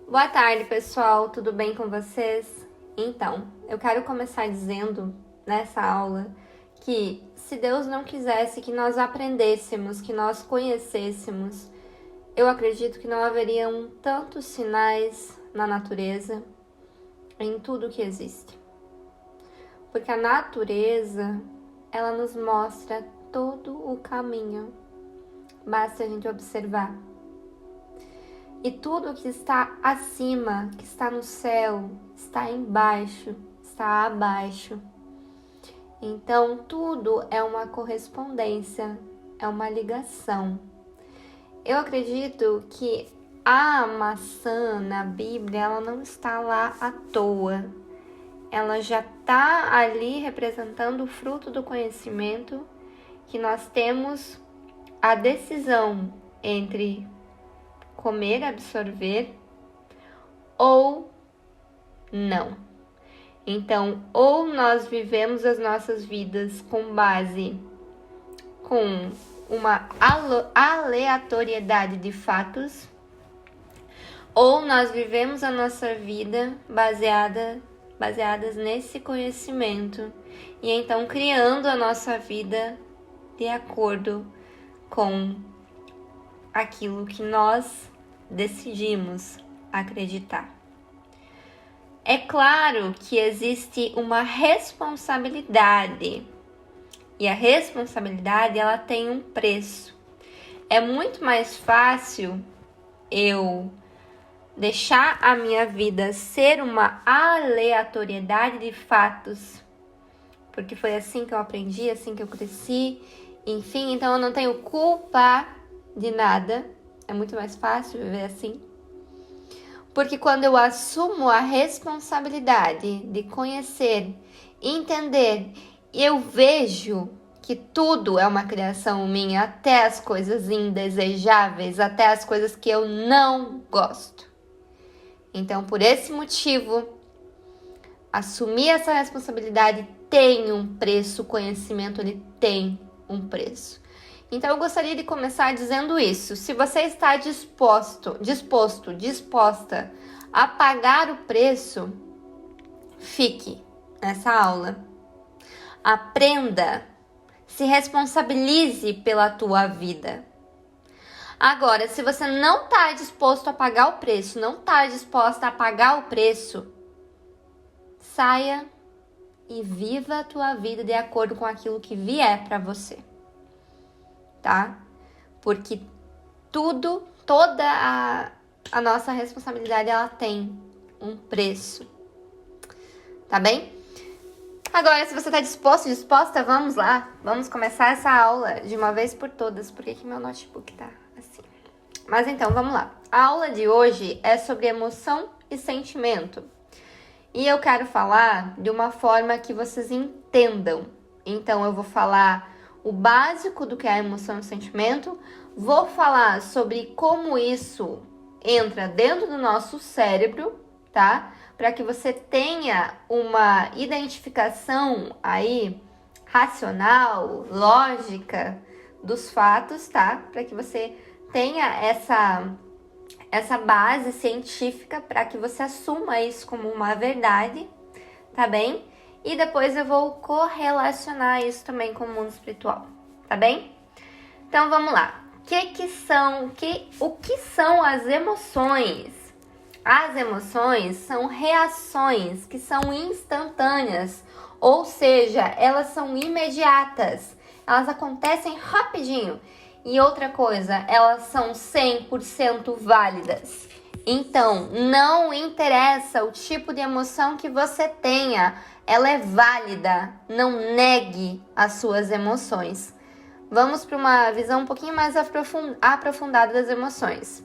Boa tarde, pessoal. Tudo bem com vocês? Então, eu quero começar dizendo nessa aula que se Deus não quisesse que nós aprendêssemos, que nós conhecêssemos, eu acredito que não haveriam tantos sinais na natureza, em tudo que existe. Porque a natureza, ela nos mostra todo o caminho. Basta a gente observar. E tudo que está acima, que está no céu, está embaixo, está abaixo. Então, tudo é uma correspondência, é uma ligação. Eu acredito que a maçã na Bíblia, ela não está lá à toa. Ela já está ali representando o fruto do conhecimento, que nós temos a decisão entre comer, absorver ou não. Então, ou nós vivemos as nossas vidas com base com uma aleatoriedade de fatos, ou nós vivemos a nossa vida baseadas nesse conhecimento e então criando a nossa vida de acordo com aquilo que nós decidimos acreditar. É claro que existe uma responsabilidade, e a responsabilidade ela tem um preço. É muito mais fácil eu deixar a minha vida ser uma aleatoriedade de fatos, porque foi assim que eu aprendi, assim que eu cresci, enfim, então eu não tenho culpa de nada, é muito mais fácil viver assim. Porque quando eu assumo a responsabilidade de conhecer, entender, eu vejo que tudo é uma criação minha, até as coisas indesejáveis, até as coisas que eu não gosto. Então, por esse motivo, assumir essa responsabilidade tem um preço, o conhecimento ele tem um preço. Então, eu gostaria de começar dizendo isso. Se você está disposta a pagar o preço, fique nessa aula. Aprenda, se responsabilize pela tua vida. Agora, se você não está disposto a pagar o preço, não está disposta a pagar o preço, saia e viva a tua vida de acordo com aquilo que vier para você. Tá? Porque toda a nossa responsabilidade, ela tem um preço. Tá bem? Agora, se você tá disposta, vamos lá. Vamos começar essa aula de uma vez por todas. Por que meu notebook tá assim? Mas então, vamos lá. A aula de hoje é sobre emoção e sentimento. E eu quero falar de uma forma que vocês entendam. Então, eu vou falar o básico do que é a emoção e o sentimento, vou falar sobre como isso entra dentro do nosso cérebro, tá? Para que você tenha uma identificação aí racional, lógica dos fatos, tá? Para que você tenha essa base científica para que você assuma isso como uma verdade, tá bem? E depois eu vou correlacionar isso também com o mundo espiritual, tá bem? Então vamos lá. O que são as emoções? As emoções são reações que são instantâneas, ou seja, elas são imediatas, elas acontecem rapidinho. E outra coisa, elas são 100% válidas. Então, não interessa o tipo de emoção que você tenha, ela é válida, não negue as suas emoções. Vamos para uma visão um pouquinho mais aprofundada das emoções.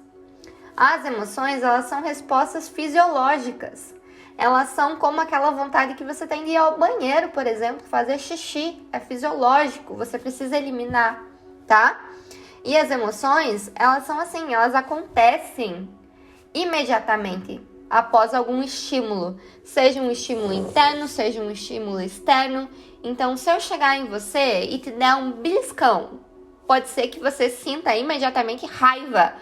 As emoções, elas são respostas fisiológicas. Elas são como aquela vontade que você tem de ir ao banheiro, por exemplo, fazer xixi. É fisiológico, você precisa eliminar, tá? E as emoções, elas são assim, elas acontecem imediatamente após algum estímulo, seja um estímulo interno, seja um estímulo externo. Então, se eu chegar em você e te der um beliscão, pode ser que você sinta imediatamente raiva,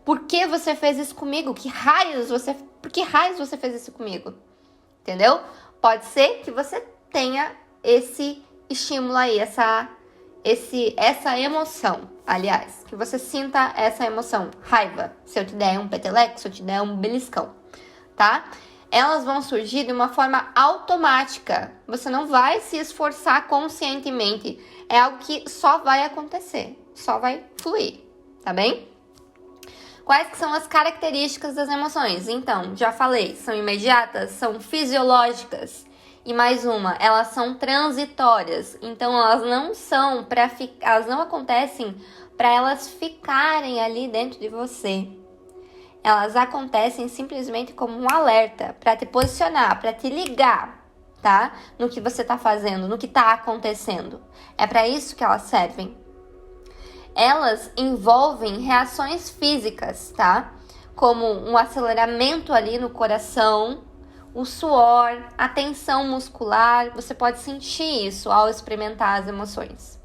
Por que você fez isso comigo? Por que raios você fez isso comigo? Entendeu? Pode ser que você tenha esse estímulo aí, essa emoção, aliás, que você sinta essa emoção, raiva, se eu te der um peteleco, se eu te der um beliscão, tá? Elas vão surgir de uma forma automática, você não vai se esforçar conscientemente, é algo que só vai acontecer, só vai fluir, tá bem? Quais que são as características das emoções? Então, já falei, são imediatas, são fisiológicas. E mais uma, elas são transitórias. Então, elas não acontecem para elas ficarem ali dentro de você. Elas acontecem simplesmente como um alerta para te posicionar, para te ligar, tá? No que você tá fazendo, no que tá acontecendo. É para isso que elas servem. Elas envolvem reações físicas, tá? Como um aceleramento ali no coração, o suor, a tensão muscular. Você pode sentir isso ao experimentar as emoções,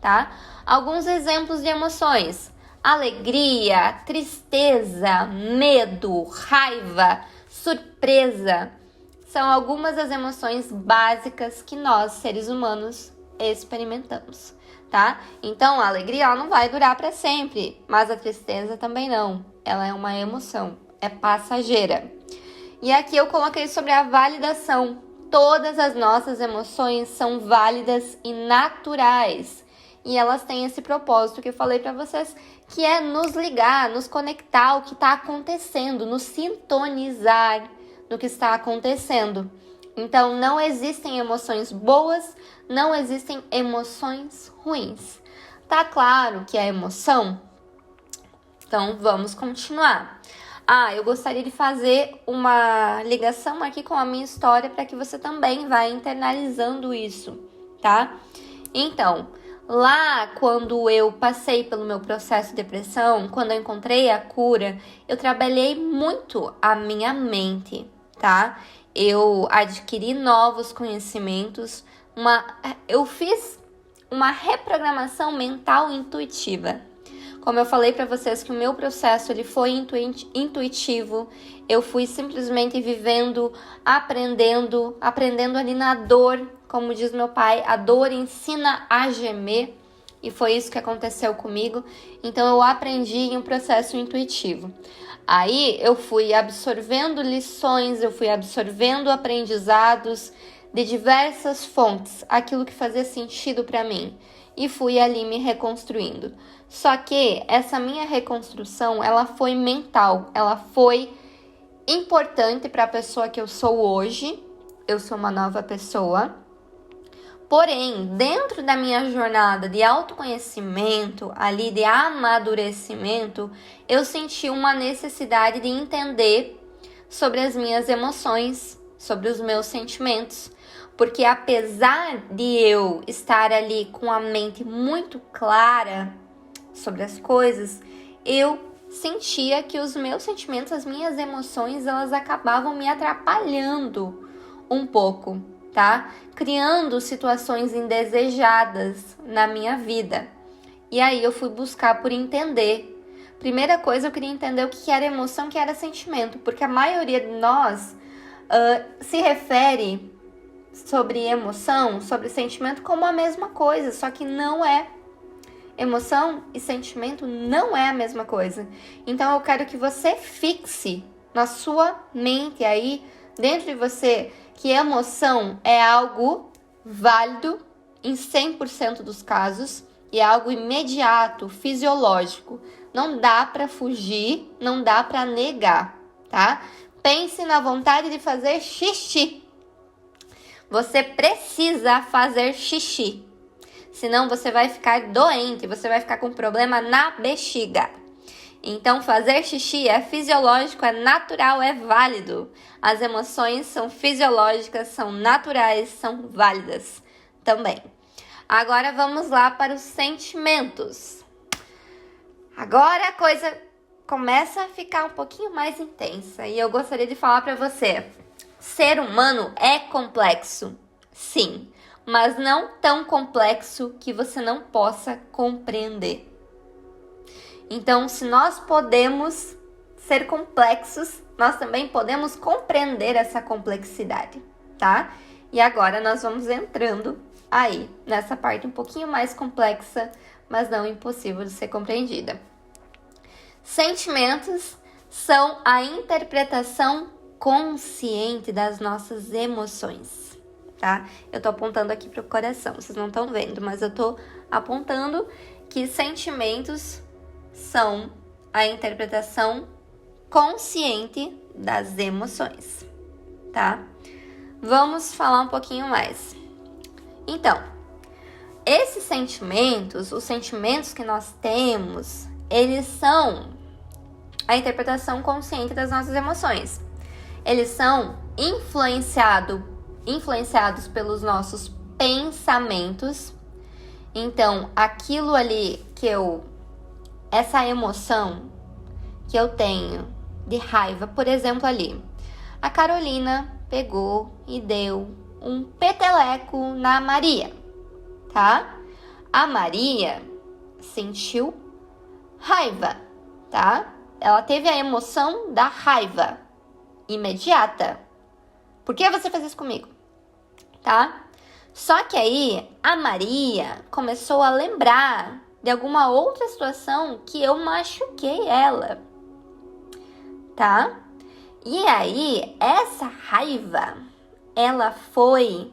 tá? Alguns exemplos de emoções: alegria, tristeza, medo, raiva, surpresa. São algumas das emoções básicas que nós, seres humanos, experimentamos. Tá? Então, a alegria ela não vai durar para sempre, mas a tristeza também não. Ela é uma emoção, é passageira. E aqui eu coloquei sobre a validação. Todas as nossas emoções são válidas e naturais. E elas têm esse propósito que eu falei para vocês, que é nos ligar, nos conectar ao que está acontecendo, nos sintonizar no que está acontecendo. Então, não existem emoções boas, não existem emoções ruins. Tá claro que é emoção? Então, vamos continuar. Eu gostaria de fazer uma ligação aqui com a minha história para que você também vá internalizando isso, tá? Então, lá quando eu passei pelo meu processo de depressão, quando eu encontrei a cura, eu trabalhei muito a minha mente, tá? Eu adquiri novos conhecimentos, eu fiz uma reprogramação mental intuitiva. Como eu falei para vocês que o meu processo ele foi intuitivo, eu fui simplesmente vivendo, aprendendo ali na dor, como diz meu pai, a dor ensina a gemer, e foi isso que aconteceu comigo. Então eu aprendi em um processo intuitivo. Aí eu fui absorvendo lições, eu fui absorvendo aprendizados de diversas fontes, aquilo que fazia sentido para mim, e fui ali me reconstruindo. Só que essa minha reconstrução, ela foi mental, ela foi importante para a pessoa que eu sou hoje. Eu sou uma nova pessoa. Porém, dentro da minha jornada de autoconhecimento, ali de amadurecimento, eu senti uma necessidade de entender sobre as minhas emoções, sobre os meus sentimentos. Porque apesar de eu estar ali com a mente muito clara sobre as coisas, eu sentia que os meus sentimentos, as minhas emoções, elas acabavam me atrapalhando um pouco, tá? Criando situações indesejadas na minha vida. E aí eu fui buscar por entender. Primeira coisa, eu queria entender o que era emoção, o que era sentimento, porque a maioria de nós se refere sobre emoção, sobre sentimento como a mesma coisa, só que não é. Emoção e sentimento não é a mesma coisa. Então eu quero que você fixe na sua mente aí, dentro de você, que emoção é algo válido em 100% dos casos e é algo imediato, fisiológico. Não dá para fugir, não dá para negar, tá? Pense na vontade de fazer xixi. Você precisa fazer xixi. Senão você vai ficar doente, você vai ficar com problema na bexiga. Então fazer xixi é fisiológico, é natural, é válido. As emoções são fisiológicas, são naturais, são válidas também. Agora vamos lá para os sentimentos. Agora a coisa começa a ficar um pouquinho mais intensa e eu gostaria de falar para você. Ser humano é complexo, sim, mas não tão complexo que você não possa compreender. Então, se nós podemos ser complexos, nós também podemos compreender essa complexidade, tá? E agora nós vamos entrando aí nessa parte um pouquinho mais complexa, mas não impossível de ser compreendida. Sentimentos são a interpretação consciente das nossas emoções, tá? Eu tô apontando aqui pro coração, vocês não estão vendo, mas eu tô apontando que sentimentos são a interpretação consciente das emoções, tá? Vamos falar um pouquinho mais. Então, esses sentimentos, os sentimentos que nós temos, eles são a interpretação consciente das nossas emoções. Eles são influenciados pelos nossos pensamentos. Então, aquilo ali essa emoção que eu tenho de raiva, por exemplo, ali, a Carolina pegou e deu um peteleco na Maria, tá? A Maria sentiu raiva, tá? Ela teve a emoção da raiva imediata. Por que você fez isso comigo? Tá? Só que aí a Maria começou a lembrar de alguma outra situação que eu machuquei ela, tá? E aí essa raiva, ela foi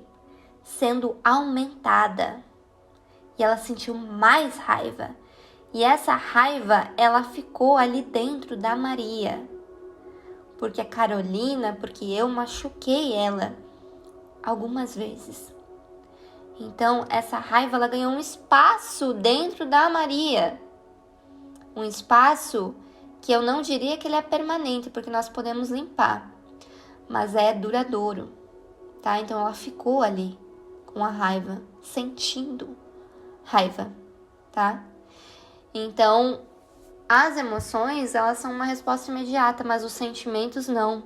sendo aumentada e ela sentiu mais raiva. E essa raiva, ela ficou ali dentro da Maria. Porque a Carolina, porque eu machuquei ela algumas vezes. Então, essa raiva, ela ganhou um espaço dentro da Maria. Um espaço que eu não diria que ele é permanente, porque nós podemos limpar. Mas é duradouro, tá? Então, ela ficou ali com a raiva, sentindo raiva, tá? Então, as emoções, elas são uma resposta imediata, mas os sentimentos não.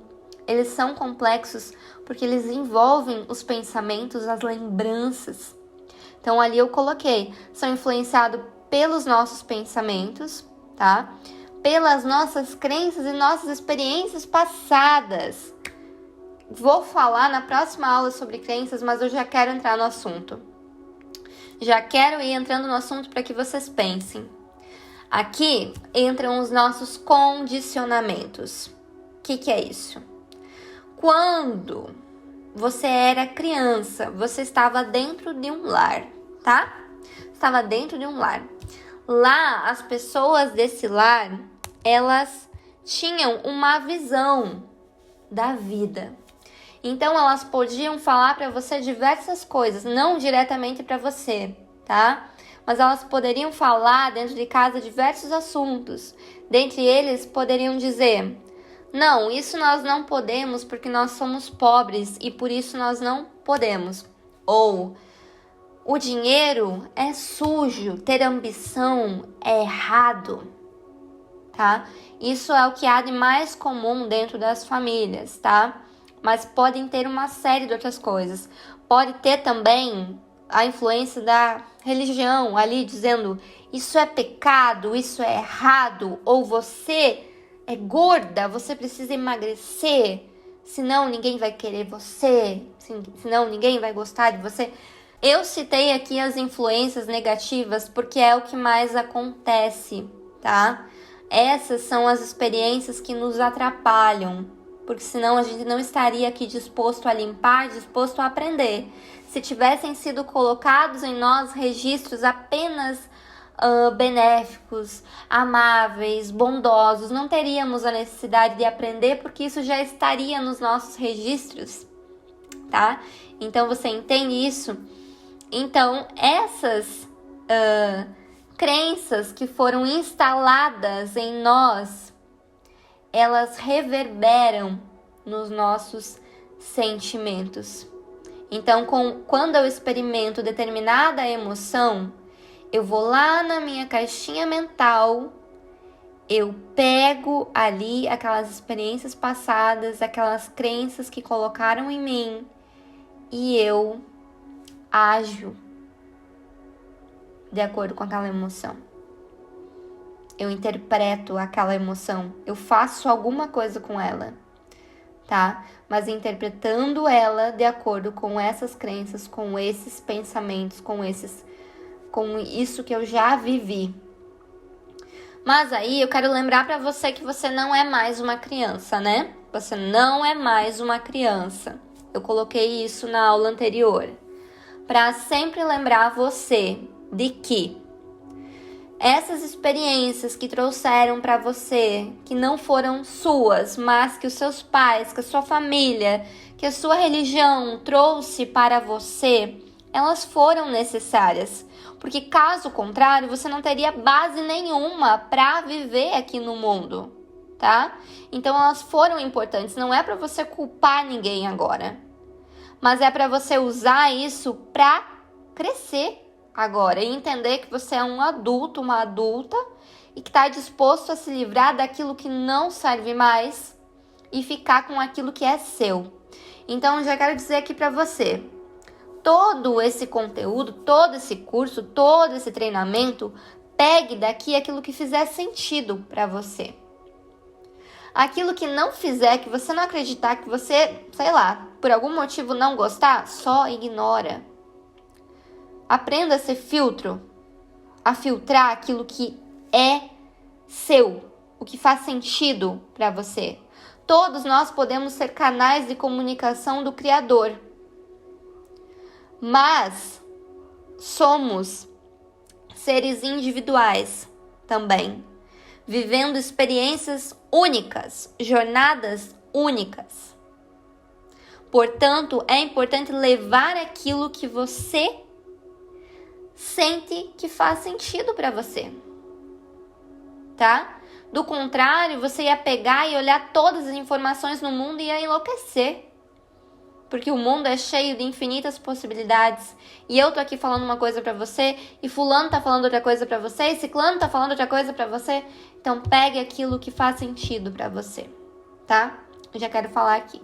Eles são complexos porque eles envolvem os pensamentos, as lembranças. Então, ali eu coloquei, são influenciados pelos nossos pensamentos, tá? Pelas nossas crenças e nossas experiências passadas. Vou falar na próxima aula sobre crenças, mas eu já quero entrar no assunto. Já quero ir entrando no assunto para que vocês pensem. Aqui entram os nossos condicionamentos. O que é isso? Quando você era criança, você estava dentro de um lar, tá? Estava dentro de um lar. Lá, as pessoas desse lar, elas tinham uma visão da vida. Então, elas podiam falar para você diversas coisas, não diretamente para você, tá? Mas elas poderiam falar dentro de casa diversos assuntos. Dentre eles, poderiam dizer: não, isso nós não podemos porque nós somos pobres e por isso nós não podemos. Ou, o dinheiro é sujo, ter ambição é errado, tá? Isso é o que há de mais comum dentro das famílias, tá? Mas podem ter uma série de outras coisas. Pode ter também a influência da religião ali dizendo: isso é pecado, isso é errado, ou você é gorda, você precisa emagrecer, senão ninguém vai querer você, senão ninguém vai gostar de você. Eu citei aqui as influências negativas porque é o que mais acontece, tá? Essas são as experiências que nos atrapalham, porque senão a gente não estaria aqui disposto a limpar, disposto a aprender. Se tivessem sido colocados em nós registros apenas benéficos, amáveis, bondosos, não teríamos a necessidade de aprender, porque isso já estaria nos nossos registros, tá? Então, você entende isso? Então, essas crenças que foram instaladas em nós, elas reverberam nos nossos sentimentos. Então, quando eu experimento determinada emoção, eu vou lá na minha caixinha mental, eu pego ali aquelas experiências passadas, aquelas crenças que colocaram em mim, e eu ajo de acordo com aquela emoção. eu interpreto aquela emoção, eu faço alguma coisa com ela, tá? Mas interpretando ela de acordo com essas crenças, com esses pensamentos, com isso que eu já vivi. Mas aí eu quero lembrar pra você que você não é mais uma criança, né? Você não é mais uma criança. Eu coloquei isso na aula anterior. Pra sempre lembrar você de que essas experiências que trouxeram pra você, que não foram suas, mas que os seus pais, que a sua família, que a sua religião trouxe para você, elas foram necessárias. Porque caso contrário, você não teria base nenhuma para viver aqui no mundo, tá? Então elas foram importantes, não é para você culpar ninguém agora, mas é para você usar isso para crescer agora e entender que você é um adulto, uma adulta e que está disposto a se livrar daquilo que não serve mais e ficar com aquilo que é seu. Então já quero dizer aqui para você, todo esse conteúdo, todo esse curso, todo esse treinamento, pegue daqui aquilo que fizer sentido para você. Aquilo que não fizer, que você não acreditar, que você, sei lá, por algum motivo não gostar, só ignora. Aprenda a ser filtro, a filtrar aquilo que é seu, o que faz sentido para você. Todos nós podemos ser canais de comunicação do Criador. Mas somos seres individuais também, vivendo experiências únicas, jornadas únicas. Portanto, é importante levar aquilo que você sente que faz sentido para você, tá? Do contrário, você ia pegar e olhar todas as informações no mundo e ia enlouquecer. Porque o mundo é cheio de infinitas possibilidades. E eu tô aqui falando uma coisa pra você, e fulano tá falando outra coisa pra você, e ciclano tá falando outra coisa pra você. Então pegue aquilo que faz sentido pra você, tá? Eu já quero falar aqui.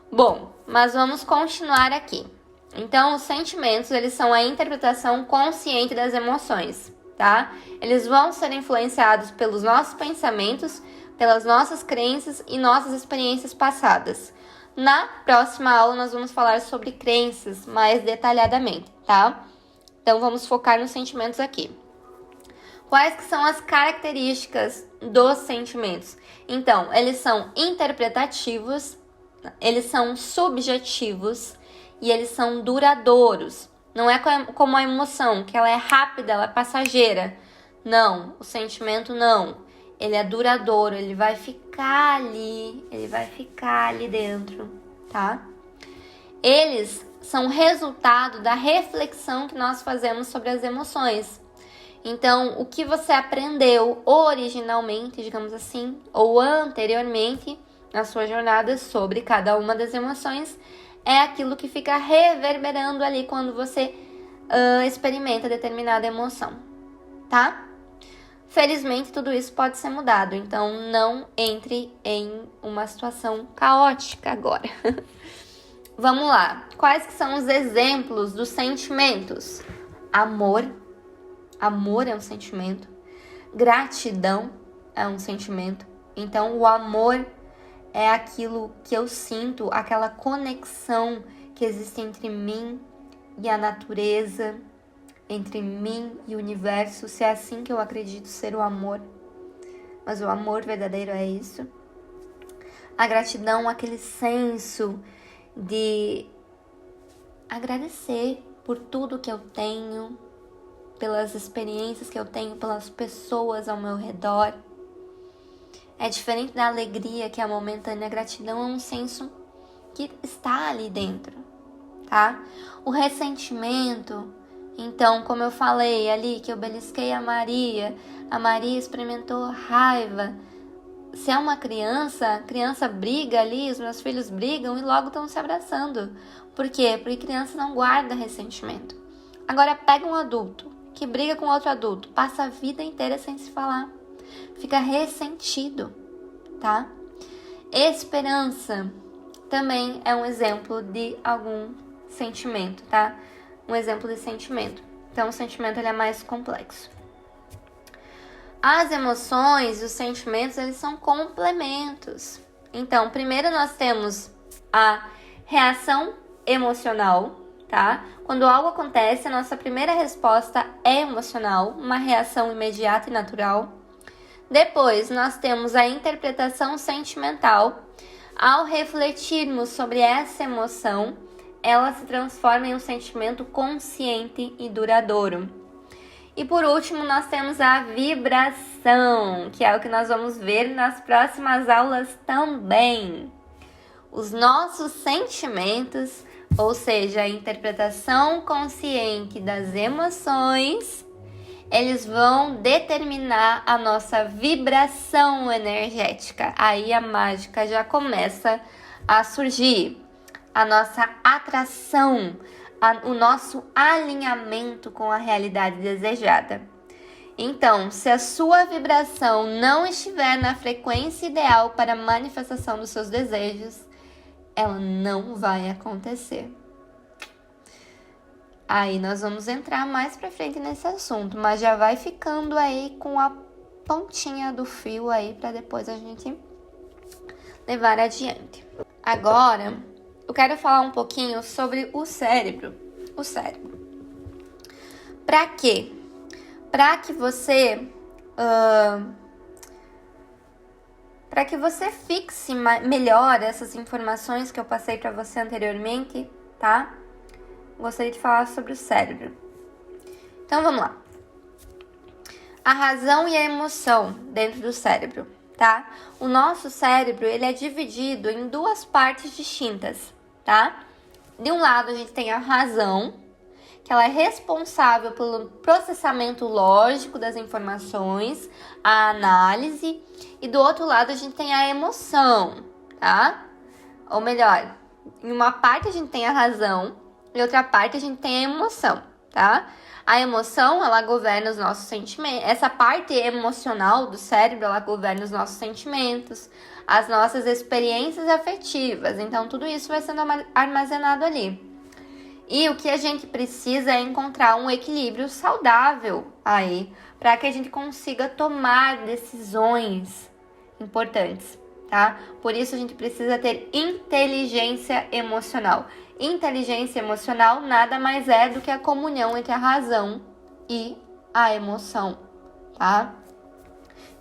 Bom, mas vamos continuar aqui. Então, os sentimentos, eles são a interpretação consciente das emoções, tá? Eles vão ser influenciados pelos nossos pensamentos, pelas nossas crenças e nossas experiências passadas. Na próxima aula, nós vamos falar sobre crenças mais detalhadamente, tá? Então, vamos focar nos sentimentos aqui. Quais que são as características dos sentimentos? Então, eles são interpretativos, eles são subjetivos e eles são duradouros. Não é como a emoção, que ela é rápida, ela é passageira. Não, o sentimento não. Ele é duradouro, ele vai ficar ali dentro, tá? Eles são resultado da reflexão que nós fazemos sobre as emoções. Então, o que você aprendeu originalmente, digamos assim, ou anteriormente na sua jornada sobre cada uma das emoções, é aquilo que fica reverberando ali quando você experimenta determinada emoção, tá? Felizmente, tudo isso pode ser mudado, então não entre em uma situação caótica agora. Vamos lá. Quais que são os exemplos dos sentimentos? Amor. Amor é um sentimento. Gratidão é um sentimento. Então, o amor é aquilo que eu sinto, aquela conexão que existe entre mim e a natureza, entre mim e o universo, se é assim que eu acredito ser o amor. Mas o amor verdadeiro é isso. A gratidão, aquele senso de agradecer por tudo que eu tenho, pelas experiências que eu tenho, pelas pessoas ao meu redor. É diferente da alegria, que é momentânea. A gratidão é um senso que está ali dentro, tá? O ressentimento, então, como eu falei ali, que eu belisquei a Maria experimentou raiva. Se é uma criança, a criança briga ali, os meus filhos brigam e logo estão se abraçando. Por quê? Porque criança não guarda ressentimento. Agora, pega um adulto que briga com outro adulto, passa a vida inteira sem se falar. Fica ressentido, tá? Esperança também é um exemplo de algum sentimento, tá? Um exemplo de sentimento. Então, o sentimento ele é mais complexo. As emoções e os sentimentos, eles são complementos. Então, primeiro nós temos a reação emocional, tá? Quando algo acontece, a nossa primeira resposta é emocional, uma reação imediata e natural. Depois, nós temos a interpretação sentimental. Ao refletirmos sobre essa emoção, ela se transforma em um sentimento consciente e duradouro. E por último, nós temos a vibração, que é o que nós vamos ver nas próximas aulas também. Os nossos sentimentos, ou seja, a interpretação consciente das emoções, eles vão determinar a nossa vibração energética. Aí a mágica já começa a surgir. A nossa atração, o nosso alinhamento com a realidade desejada. Então, se a sua vibração não estiver na frequência ideal para a manifestação dos seus desejos, ela não vai acontecer. Aí nós vamos entrar mais pra frente nesse assunto, mas já vai ficando aí com a pontinha do fio aí para depois a gente levar adiante. Agora, eu quero falar um pouquinho sobre o cérebro. O cérebro. Para quê? Para que você fixe melhor essas informações que eu passei para você anteriormente, tá? Gostaria de falar sobre o cérebro. Então vamos lá. A razão e a emoção dentro do cérebro, tá? O nosso cérebro, ele é dividido em duas partes distintas, tá? De um lado a gente tem a razão, que ela é responsável pelo processamento lógico das informações, a análise, e do outro lado a gente tem a emoção, tá? Ou melhor, em uma parte a gente tem a razão, e outra parte a gente tem a emoção, tá? A emoção, ela governa os nossos sentimentos. Essa parte emocional do cérebro, ela governa os nossos sentimentos, as nossas experiências afetivas. Então, tudo isso vai sendo armazenado ali. E o que a gente precisa é encontrar um equilíbrio saudável aí, para que a gente consiga tomar decisões importantes, tá? Por isso, a gente precisa ter inteligência emocional. Inteligência emocional nada mais é do que a comunhão entre a razão e a emoção, tá?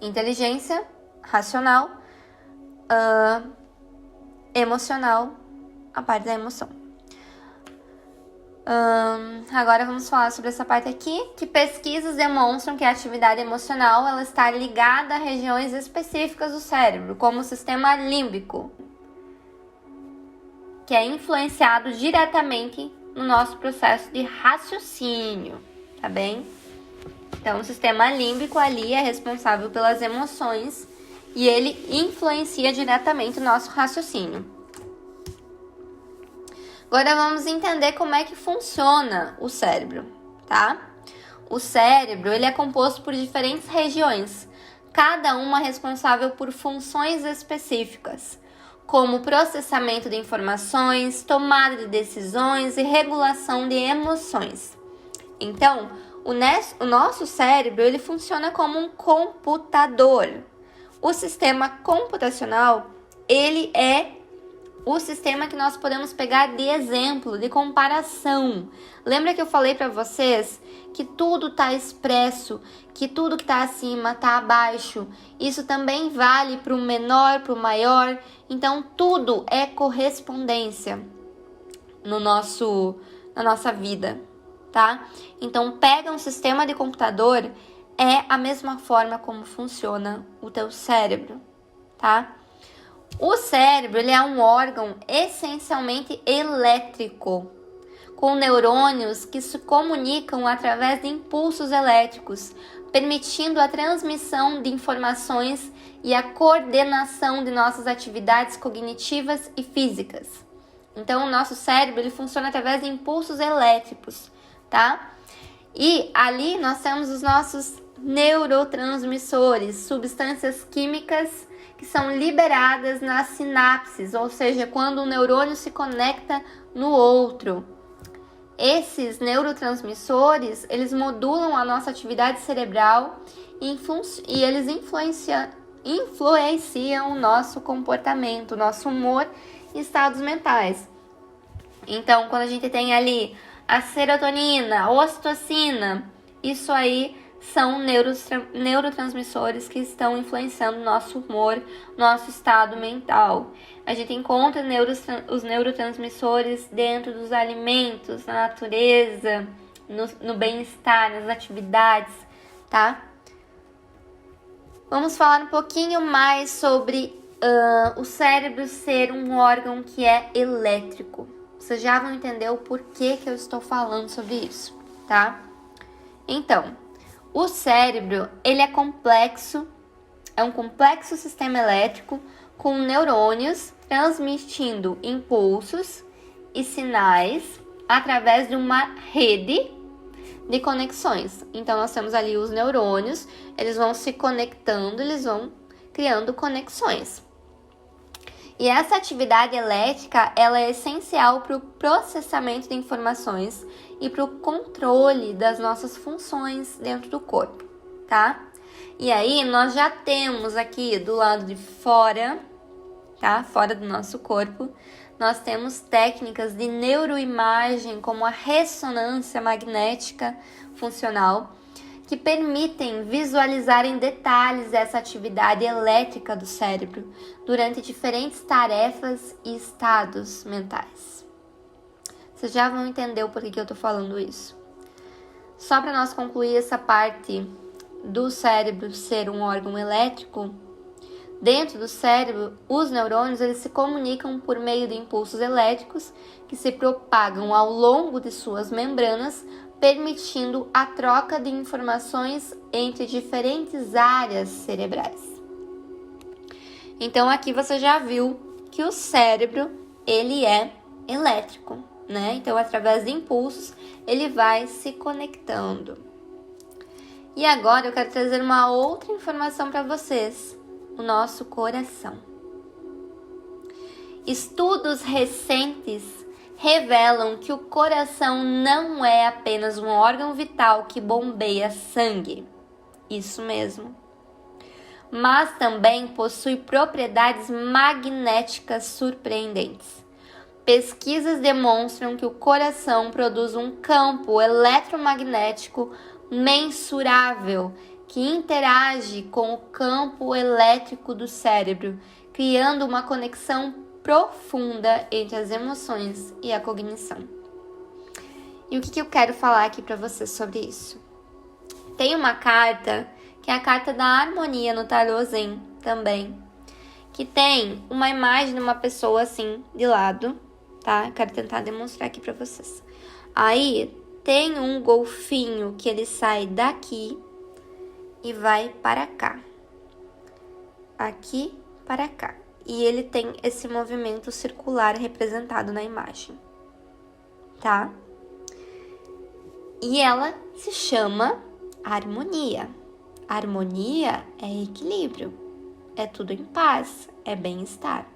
Inteligência racional, emocional, a parte da emoção. Agora vamos falar sobre essa parte aqui, que pesquisas demonstram que a atividade emocional ela está ligada a regiões específicas do cérebro, como o sistema límbico, que é influenciado diretamente no nosso processo de raciocínio, tá bem? Então, o sistema límbico ali é responsável pelas emoções e ele influencia diretamente o nosso raciocínio. Agora vamos entender como é que funciona o cérebro, tá? O cérebro, ele é composto por diferentes regiões, cada uma responsável por funções específicas, como processamento de informações, tomada de decisões e regulação de emoções. Então, o nosso cérebro ele funciona como um computador. O sistema computacional, ele é o sistema que nós podemos pegar de exemplo, de comparação. Lembra que eu falei para vocês que tudo está expresso, que tudo que está acima está abaixo. Isso também vale para o menor, para o maior. Então, tudo é correspondência na nossa vida, tá? Então, pega um sistema de computador, é a mesma forma como funciona o teu cérebro, tá? O cérebro ele é um órgão essencialmente elétrico, com neurônios que se comunicam através de impulsos elétricos, permitindo a transmissão de informações e a coordenação de nossas atividades cognitivas e físicas. Então, o nosso cérebro ele funciona através de impulsos elétricos, tá? E ali nós temos os nossos neurotransmissores, substâncias químicas que são liberadas nas sinapses, ou seja, quando um neurônio se conecta no outro. Esses neurotransmissores, eles modulam a nossa atividade cerebral e eles influenciam o nosso comportamento, nosso humor e estados mentais. Então, quando a gente tem ali a serotonina, a ocitocina, isso aí são neurotransmissores que estão influenciando o nosso humor, nosso estado mental. A gente encontra os neurotransmissores dentro dos alimentos, na natureza, no bem-estar, nas atividades, tá? Vamos falar um pouquinho mais sobre o cérebro ser um órgão que é elétrico. Vocês já vão entender o porquê que eu estou falando sobre isso, tá? Então, o cérebro, ele é complexo, é um complexo sistema elétrico com neurônios transmitindo impulsos e sinais através de uma rede de conexões. Então, nós temos ali os neurônios, eles vão se conectando, eles vão criando conexões. E essa atividade elétrica, ela é essencial para o processamento de informações e para o controle das nossas funções dentro do corpo, tá? E aí, nós já temos aqui do lado de fora, tá? Fora do nosso corpo, nós temos técnicas de neuroimagem, como a ressonância magnética funcional, que permitem visualizar em detalhes essa atividade elétrica do cérebro durante diferentes tarefas e estados mentais. Vocês já vão entender o porquê que eu tô falando isso. Só para nós concluir essa parte do cérebro ser um órgão elétrico, dentro do cérebro, os neurônios eles se comunicam por meio de impulsos elétricos que se propagam ao longo de suas membranas, permitindo a troca de informações entre diferentes áreas cerebrais. Então aqui você já viu que o cérebro ele é elétrico, né? Então através de impulsos ele vai se conectando. E agora eu quero trazer uma outra informação para vocês, o nosso coração. Estudos recentes revelam que o coração não é apenas um órgão vital que bombeia sangue, isso mesmo, mas também possui propriedades magnéticas surpreendentes. Pesquisas demonstram que o coração produz um campo eletromagnético mensurável que interage com o campo elétrico do cérebro, criando uma conexão profunda entre as emoções e a cognição. E o que eu quero falar aqui para vocês sobre isso? Tem uma carta, que é a carta da harmonia no tarô Zen também, que tem uma imagem de uma pessoa assim, de lado, tá? Eu quero tentar demonstrar aqui para vocês. Aí tem um golfinho que ele sai daqui e vai para cá. Aqui para cá. E ele tem esse movimento circular representado na imagem, tá? E ela se chama harmonia. Harmonia é equilíbrio, é tudo em paz, é bem-estar.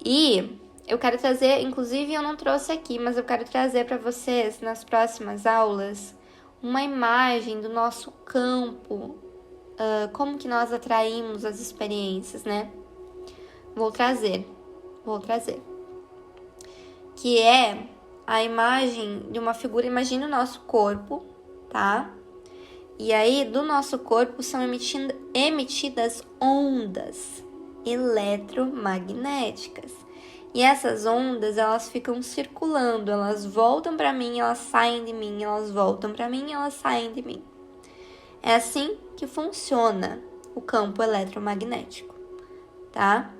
E eu quero trazer, inclusive eu não trouxe aqui, mas eu quero trazer para vocês nas próximas aulas uma imagem do nosso campo, como que nós atraímos as experiências, né? Vou trazer. Que é a imagem de uma figura, imagina o nosso corpo, tá? E aí, do nosso corpo são emitidas ondas eletromagnéticas. E essas ondas, elas ficam circulando, elas voltam para mim, elas saem de mim, elas voltam para mim, elas saem de mim. É assim que funciona o campo eletromagnético, tá?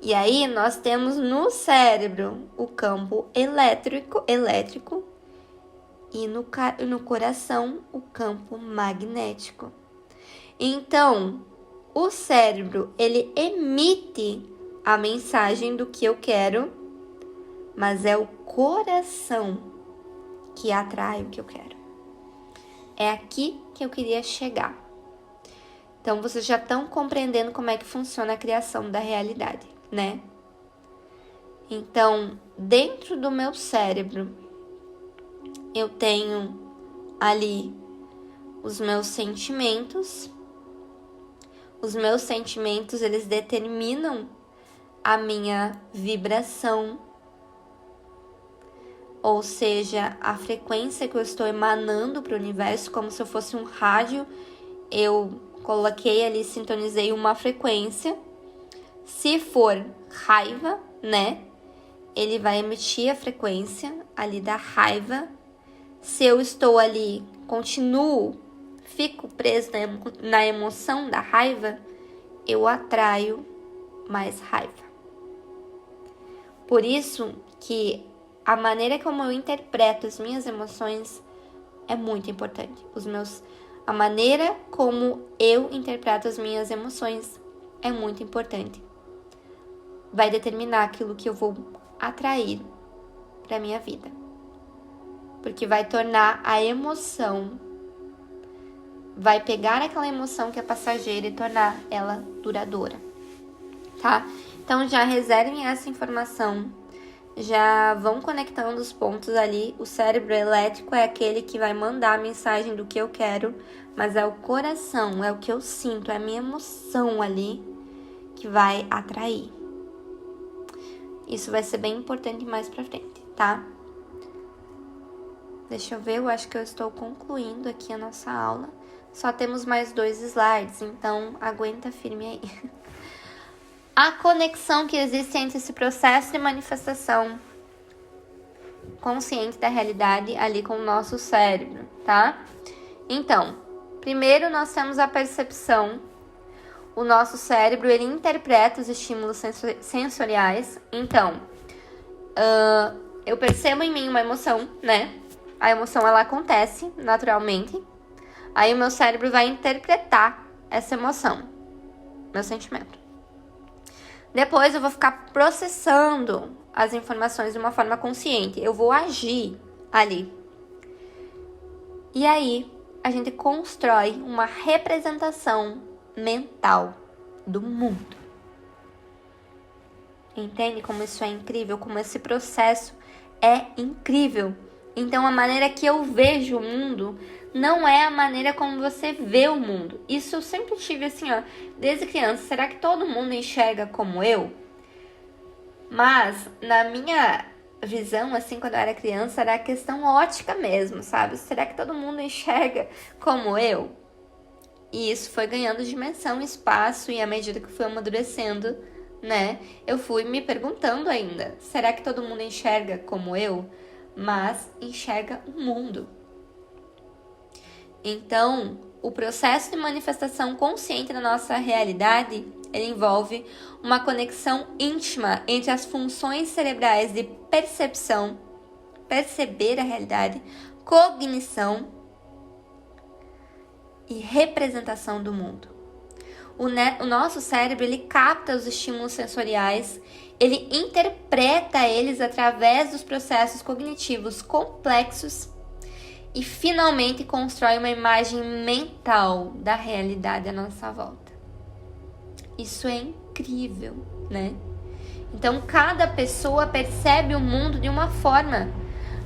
E aí, nós temos no cérebro o campo elétrico e no coração o campo magnético. Então, o cérebro, ele emite a mensagem do que eu quero, mas é o coração que atrai o que eu quero. É aqui que eu queria chegar. Então, vocês já estão compreendendo como é que funciona a criação da realidade, né? Então, dentro do meu cérebro, eu tenho ali os meus sentimentos. Os meus sentimentos, eles determinam a minha vibração, ou seja, a frequência que eu estou emanando para o universo, como se eu fosse um rádio. Eu coloquei ali, sintonizei uma frequência. Se for raiva, né, ele vai emitir a frequência ali da raiva. Se eu estou ali, fico preso na emoção da raiva, eu atraio mais raiva. Por isso que a maneira como eu interpreto as minhas emoções é muito importante. A maneira como eu interpreto as minhas emoções é muito importante. Vai determinar aquilo que eu vou atrair para minha vida. Porque vai tornar a emoção, vai pegar aquela emoção que é passageira e tornar ela duradoura, tá? Então já reservem essa informação, já vão conectando os pontos ali. O cérebro elétrico é aquele que vai mandar a mensagem do que eu quero, mas é o coração, é o que eu sinto, é a minha emoção ali que vai atrair. Isso vai ser bem importante mais pra frente, tá? Deixa eu ver, eu acho que eu estou concluindo aqui a nossa aula. Só temos mais 2 slides, então aguenta firme aí. A conexão que existe entre esse processo de manifestação consciente da realidade ali com o nosso cérebro, tá? Então, primeiro nós temos a percepção. O nosso cérebro, ele interpreta os estímulos sensoriais. Então, eu percebo em mim uma emoção, né? A emoção, ela acontece naturalmente. Aí o meu cérebro vai interpretar essa emoção, meu sentimento. Depois eu vou ficar processando as informações de uma forma consciente. Eu vou agir ali. E aí, a gente constrói uma representação mental do mundo. Entende como isso é incrível? Como esse processo é incrível? Então, a maneira que eu vejo o mundo não é a maneira como você vê o mundo. Isso eu sempre tive assim, ó, desde criança. Será que todo mundo enxerga como eu? Mas, na minha visão, assim, quando eu era criança, era a questão ótica mesmo, sabe? Será que todo mundo enxerga como eu? E isso foi ganhando dimensão, espaço, e à medida que eu fui amadurecendo, né, eu fui me perguntando ainda, será que todo mundo enxerga como eu? Mas enxerga o mundo. Então, o processo de manifestação consciente da nossa realidade, ele envolve uma conexão íntima entre as funções cerebrais de percepção, perceber a realidade, cognição e representação do mundo. O nosso cérebro, ele capta os estímulos sensoriais, ele interpreta eles através dos processos cognitivos complexos e finalmente constrói uma imagem mental da realidade à nossa volta. Isso é incrível, né? Então, cada pessoa percebe o mundo de uma forma.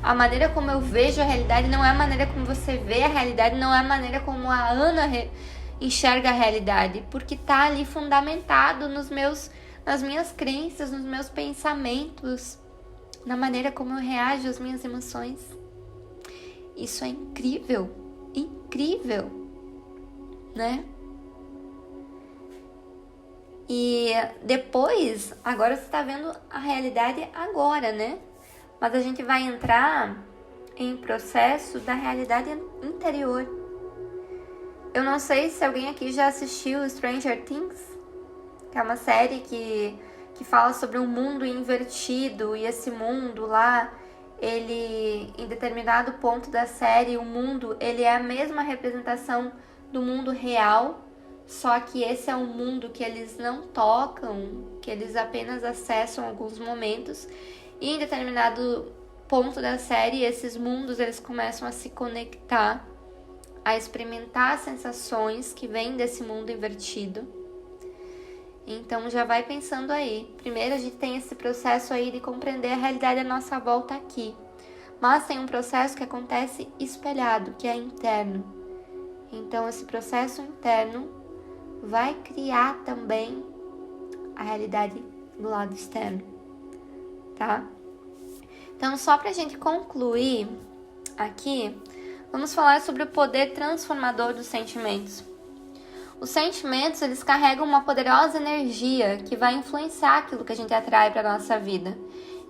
A maneira como eu vejo a realidade não é a maneira como você vê a realidade, não é a maneira como a Ana enxerga a realidade, porque tá ali fundamentado nas minhas crenças, nos meus pensamentos, na maneira como eu reajo às minhas emoções. Isso é incrível, incrível, né? E depois, agora você tá vendo a realidade agora, né? Mas a gente vai entrar em processo da realidade interior. Eu não sei se alguém aqui já assistiu Stranger Things, que é uma série que fala sobre um mundo invertido, e esse mundo lá, ele, em determinado ponto da série, o mundo, ele é a mesma representação do mundo real, só que esse é um mundo que eles não tocam, que eles apenas acessam alguns momentos, e em determinado ponto da série, esses mundos, eles começam a se conectar, a experimentar sensações que vêm desse mundo invertido. Então já vai pensando aí. Primeiro a gente tem esse processo aí de compreender a realidade à nossa volta aqui. Mas tem um processo que acontece espelhado, que é interno. Então, esse processo interno vai criar também a realidade do lado externo, tá? Então, só pra gente concluir aqui, vamos falar sobre o poder transformador dos sentimentos. Os sentimentos, eles carregam uma poderosa energia que vai influenciar aquilo que a gente atrai para nossa vida.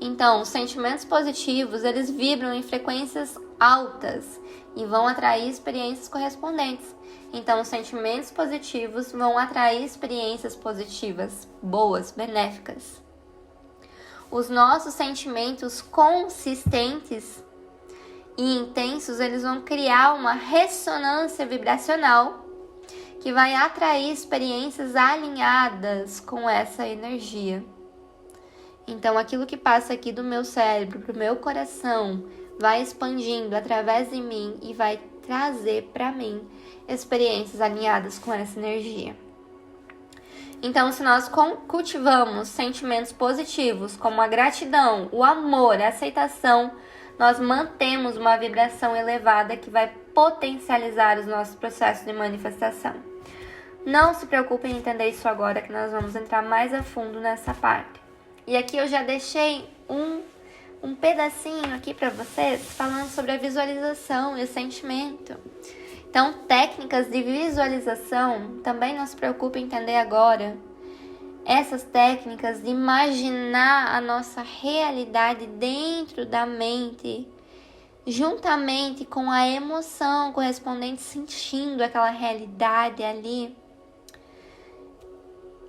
Então, os sentimentos positivos, eles vibram em frequências altas e vão atrair experiências correspondentes. Então, os sentimentos positivos vão atrair experiências positivas, boas, benéficas. Os nossos sentimentos consistentes e intensos, eles vão criar uma ressonância vibracional que vai atrair experiências alinhadas com essa energia. Então, aquilo que passa aqui do meu cérebro para o meu coração vai expandindo através de mim e vai trazer para mim experiências alinhadas com essa energia. Então, se nós cultivamos sentimentos positivos, como a gratidão, o amor, a aceitação, nós mantemos uma vibração elevada que vai potencializar os nossos processos de manifestação. Não se preocupem em entender isso agora, que nós vamos entrar mais a fundo nessa parte. E aqui eu já deixei um pedacinho aqui para vocês falando sobre a visualização e o sentimento. Então, técnicas de visualização, também não se preocupe em entender agora. Essas técnicas de imaginar a nossa realidade dentro da mente, juntamente com a emoção correspondente, sentindo aquela realidade ali,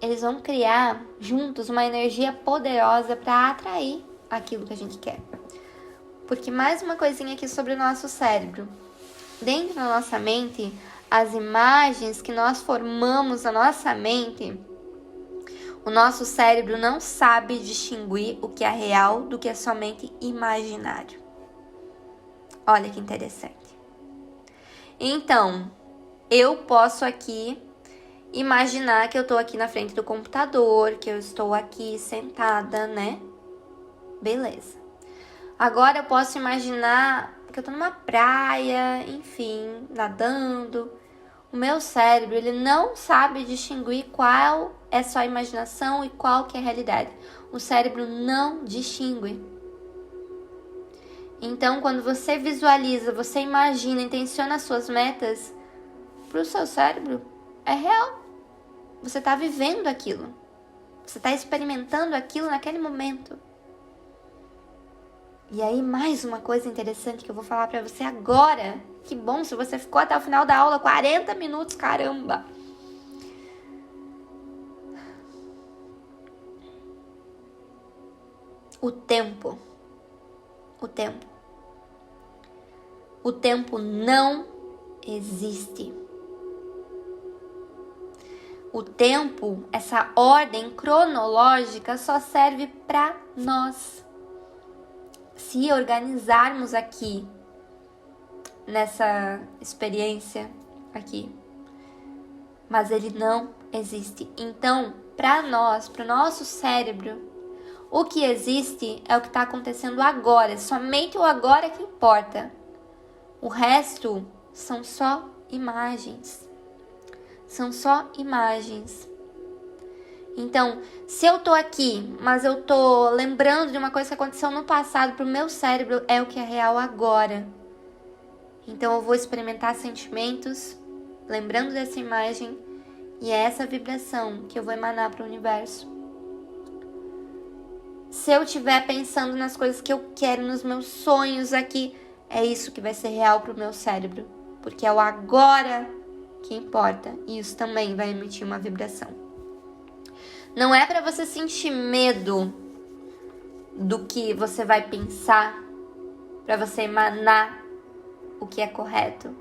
eles vão criar juntos uma energia poderosa para atrair aquilo que a gente quer. Porque mais uma coisinha aqui sobre o nosso cérebro. Dentro da nossa mente, as imagens que nós formamos na nossa mente, o nosso cérebro não sabe distinguir o que é real do que é somente imaginário. Olha que interessante. Então, eu posso aqui imaginar que eu estou aqui na frente do computador, que eu estou aqui sentada, né? Beleza. Agora eu posso imaginar que eu estou numa praia, enfim, nadando. O meu cérebro, ele não sabe distinguir qual é só imaginação e qual que é a realidade. O cérebro não distingue. Então, quando você visualiza, você imagina, intenciona as suas metas, para o seu cérebro é real. Você está vivendo aquilo. Você está experimentando aquilo naquele momento. E aí, mais uma coisa interessante que eu vou falar pra você agora. Que bom se você ficou até o final da aula, 40 minutos, caramba! O tempo. O tempo não existe. O tempo, essa ordem cronológica, só serve pra nós se organizarmos aqui nessa experiência aqui, mas ele não existe. Então, para nós, para o nosso cérebro, o que existe é o que está acontecendo agora, somente o agora que importa. O resto são só imagens. São só imagens. Então, se eu tô aqui, mas eu tô lembrando de uma coisa que aconteceu no passado, pro meu cérebro é o que é real agora. Então, eu vou experimentar sentimentos, lembrando dessa imagem, e é essa vibração que eu vou emanar pro universo. Se eu estiver pensando nas coisas que eu quero, nos meus sonhos aqui, é isso que vai ser real pro meu cérebro, porque é o agora que importa, e isso também vai emitir uma vibração. Não é para você sentir medo do que você vai pensar, para você emanar o que é correto.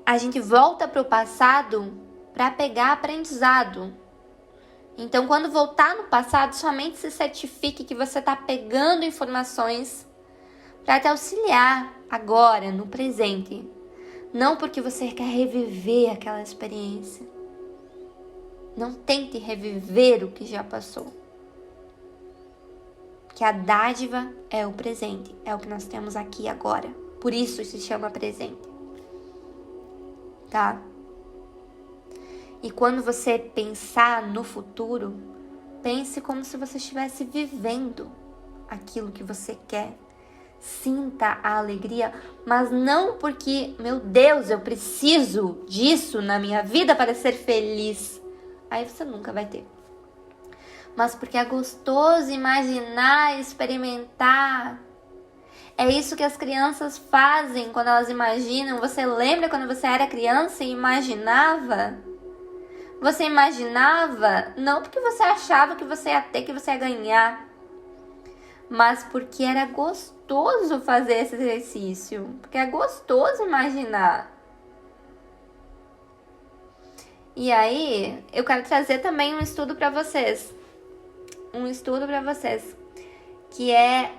A gente volta para o passado para pegar aprendizado. Então, quando voltar no passado, somente se certifique que você está pegando informações para te auxiliar agora, no presente. Não porque você quer reviver aquela experiência. Não tente reviver o que já passou. Que a dádiva é o presente, é o que nós temos aqui agora. Por isso se chama presente. tá? E quando você pensar no futuro, pense como se você estivesse vivendo aquilo que você quer. Sinta a alegria, mas não porque, meu Deus, eu preciso disso na minha vida para ser feliz. Aí você nunca vai ter. Mas porque é gostoso imaginar, experimentar. É isso que as crianças fazem quando elas imaginam. Você lembra quando você era criança e imaginava? Você imaginava não porque você achava que você ia ter, que você ia ganhar, mas porque era gostoso fazer esse exercício, porque é gostoso imaginar. E aí, eu quero trazer também um estudo para vocês. Que é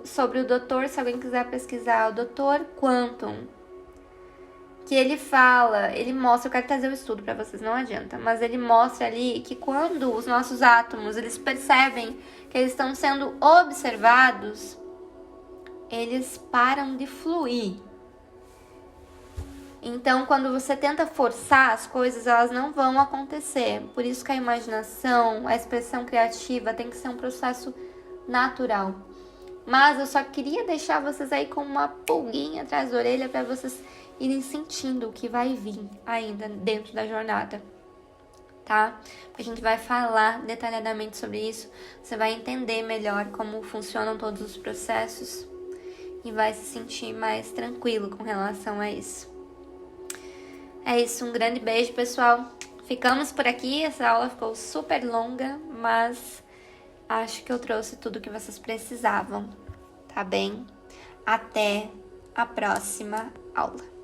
sobre o doutor, se alguém quiser pesquisar, o Dr. Quantum. Que ele mostra, eu quero trazer o estudo para vocês, não adianta, mas ele mostra ali que quando os nossos átomos, eles percebem que eles estão sendo observados, eles param de fluir. Então, quando você tenta forçar as coisas, elas não vão acontecer. Por isso que a imaginação, a expressão criativa tem que ser um processo natural. Mas eu só queria deixar vocês aí com uma pulguinha atrás da orelha para vocês irem sentindo o que vai vir ainda dentro da jornada, tá? A gente vai falar detalhadamente sobre isso, você vai entender melhor como funcionam todos os processos e vai se sentir mais tranquilo com relação a isso. É isso, um grande beijo, pessoal. Ficamos por aqui, essa aula ficou super longa, mas acho que eu trouxe tudo que vocês precisavam, tá bem? Até a próxima aula.